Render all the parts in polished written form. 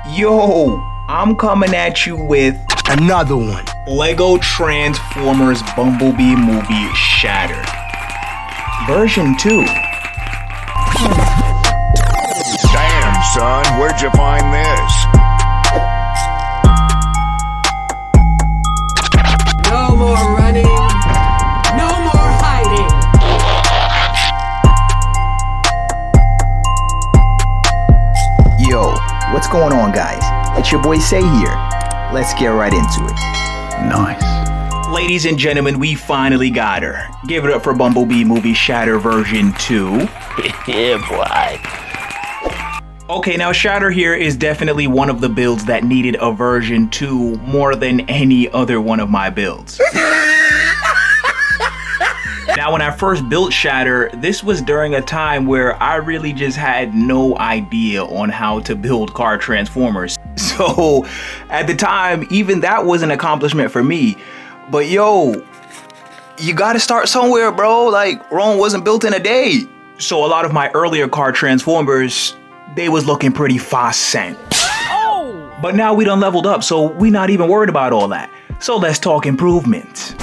Yo, I'm coming at you with another one. Lego Transformers Bumblebee movie Shatter. Version 2. Damn, son, where'd you find this? No more running. No more hiding. Yo, what's going on, guys? It's your boy Say here. Let's get right into it. Nice. Ladies and gentlemen, we finally got her. Give it up for Bumblebee movie Shatter version 2. Yeah, boy. Okay, now Shatter here is definitely one of the builds that needed a version 2 more than any other one of my builds. Now, when I first built Shatter, this was during a time where I really just had no idea on how to build car transformers. So at the time, even that was an accomplishment for me. But yo, you gotta start somewhere, bro. Like, Rome wasn't built in a day. So a lot of my earlier car transformers, they was looking pretty fast-sent. Oh! But now we done leveled up, so we not even worried about all that. So let's talk improvements.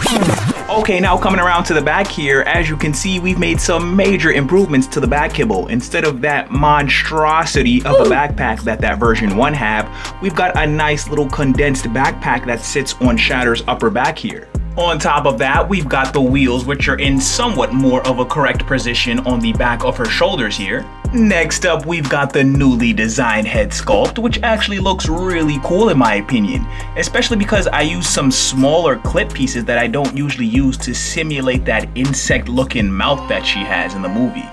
Okay, now coming around to the back here, as you can see, we've made some major improvements to the back kibble. Instead of that monstrosity of a backpack that version 1 had, we've got a nice little condensed backpack that sits on Shatter's upper back here. On top of that, we've got the wheels, which are in somewhat more of a correct position on the back of her shoulders here. Next up, we've got the newly designed head sculpt, which actually looks really cool in my opinion, especially because I use some smaller clip pieces that I don't usually use to simulate that insect-looking mouth that she has in the movie.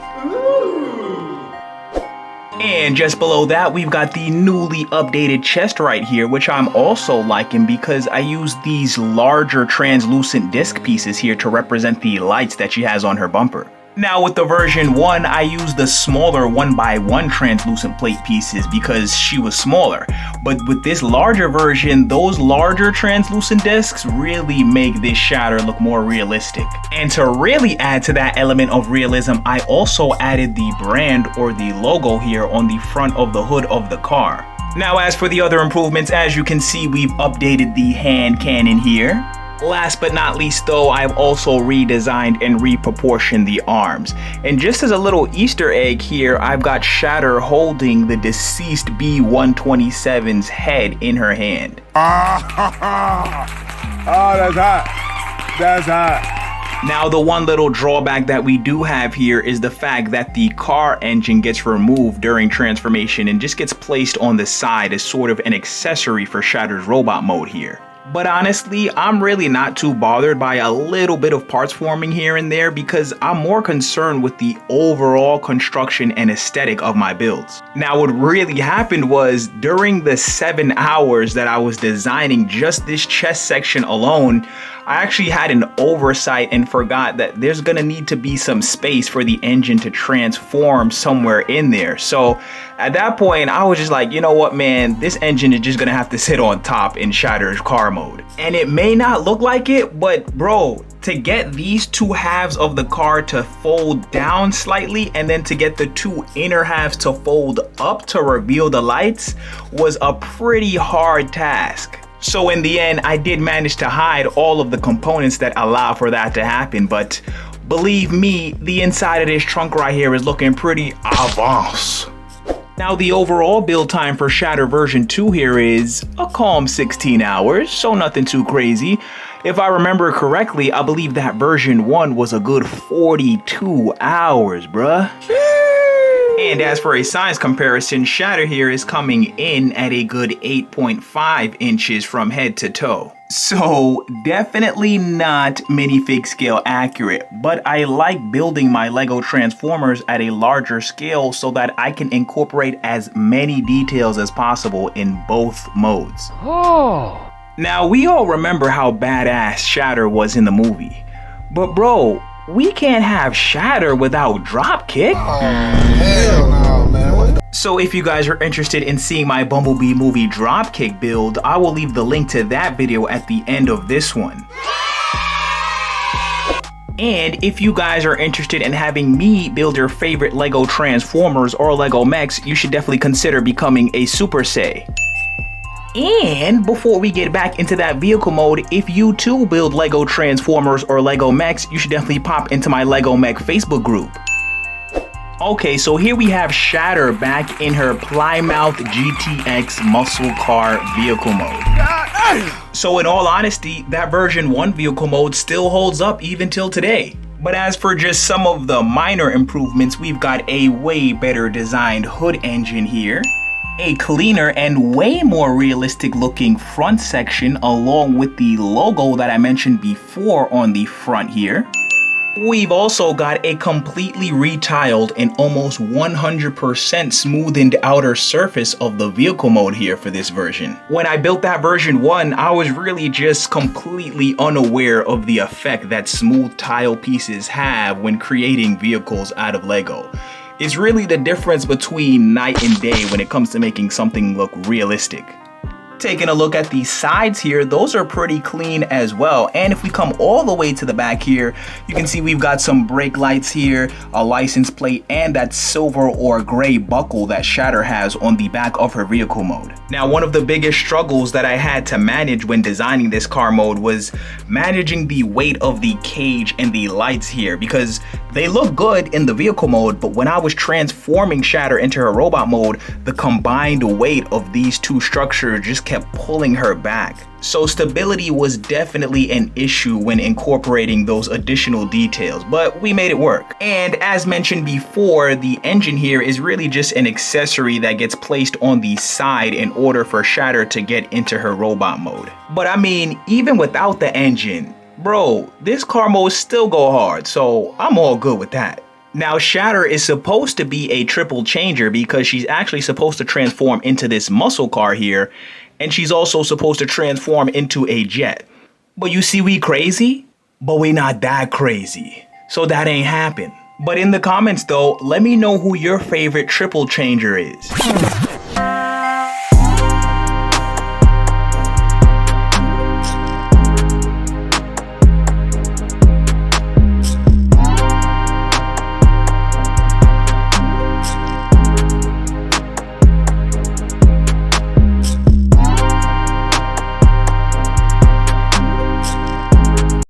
And just below that, we've got the newly updated chest right here, which I'm also liking because I use these larger translucent disc pieces here to represent the lights that she has on her bumper. Now with the version 1, I used the smaller 1x1 translucent plate pieces because she was smaller. But with this larger version, those larger translucent discs really make this Shatter look more realistic. And to really add to that element of realism, I also added the brand or the logo here on the front of the hood of the car. Now as for the other improvements, as you can see, we've updated the hand cannon here. Last but not least though, I've also redesigned and reproportioned the arms. And just as a little Easter egg here, I've got Shatter holding the deceased B-127's head in her hand. Oh, that's hot. That's hot. Now the one little drawback that we do have here is the fact that the car engine gets removed during transformation and just gets placed on the side as sort of an accessory for Shatter's robot mode here. But honestly, I'm really not too bothered by a little bit of parts forming here and there because I'm more concerned with the overall construction and aesthetic of my builds. Now what really happened was during the 7 hours that I was designing just this chest section alone, I actually had an oversight and forgot that there's gonna need to be some space for the engine to transform somewhere in there. So at that point, I was just like, you know what, man, this engine is just gonna have to sit on top in Shatter's car mode. And it may not look like it, but bro, to get these two halves of the car to fold down slightly and then to get the two inner halves to fold up to reveal the lights was a pretty hard task. So in the end, I did manage to hide all of the components that allow for that to happen, but believe me, the inside of this trunk right here is looking pretty avance. Now the overall build time for Shatter version 2 here is a calm 16 hours, so nothing too crazy. If I remember correctly, I believe that version 1 was a good 42 hours, bruh. And as for a size comparison, Shatter here is coming in at a good 8.5 inches from head to toe. So definitely not minifig scale accurate, but I like building my Lego Transformers at a larger scale so that I can incorporate as many details as possible in both modes. Oh. Now we all remember how badass Shatter was in the movie, but bro, we can't have Shatter without Dropkick. Oh, hell no, man. So if you guys are interested in seeing my Bumblebee movie Dropkick build, I will leave the link to that video at the end of this one. And if you guys are interested in having me build your favorite Lego Transformers or Lego mechs, you should definitely consider becoming a Super Say. And before we get back into that vehicle mode, if you too build Lego Transformers or Lego Mechs, you should definitely pop into my Lego Mech Facebook group. Okay, so here we have Shatter back in her Plymouth GTX muscle car vehicle mode. So in all honesty, that version 1 vehicle mode still holds up even till today. But as for just some of the minor improvements, we've got a way better designed hood engine here, a cleaner and way more realistic looking front section along with the logo that I mentioned before on the front here. We've also got a completely retiled and almost 100% smoothened outer surface of the vehicle mode here for this version. When I built that version 1, I was really just completely unaware of the effect that smooth tile pieces have when creating vehicles out of Lego. It's really the difference between night and day when it comes to making something look realistic. Taking a look at the sides here, those are pretty clean as well. And if we come all the way to the back here, you can see we've got some brake lights here, a license plate, and that silver or gray buckle that Shatter has on the back of her vehicle mode. Now, one of the biggest struggles that I had to manage when designing this car mode was managing the weight of the cage and the lights here, because they look good in the vehicle mode, but when I was transforming Shatter into her robot mode, the combined weight of these two structures just kept pulling her back. So stability was definitely an issue when incorporating those additional details, but we made it work. And as mentioned before, the engine here is really just an accessory that gets placed on the side in order for Shatter to get into her robot mode. But I mean, even without the engine, bro, this car mode still go hard, so I'm all good with that. Now, Shatter is supposed to be a triple changer because she's actually supposed to transform into this muscle car here, and she's also supposed to transform into a jet. But you see, we crazy, but we not that crazy, so that ain't happen. But in the comments though, let me know who your favorite triple changer is.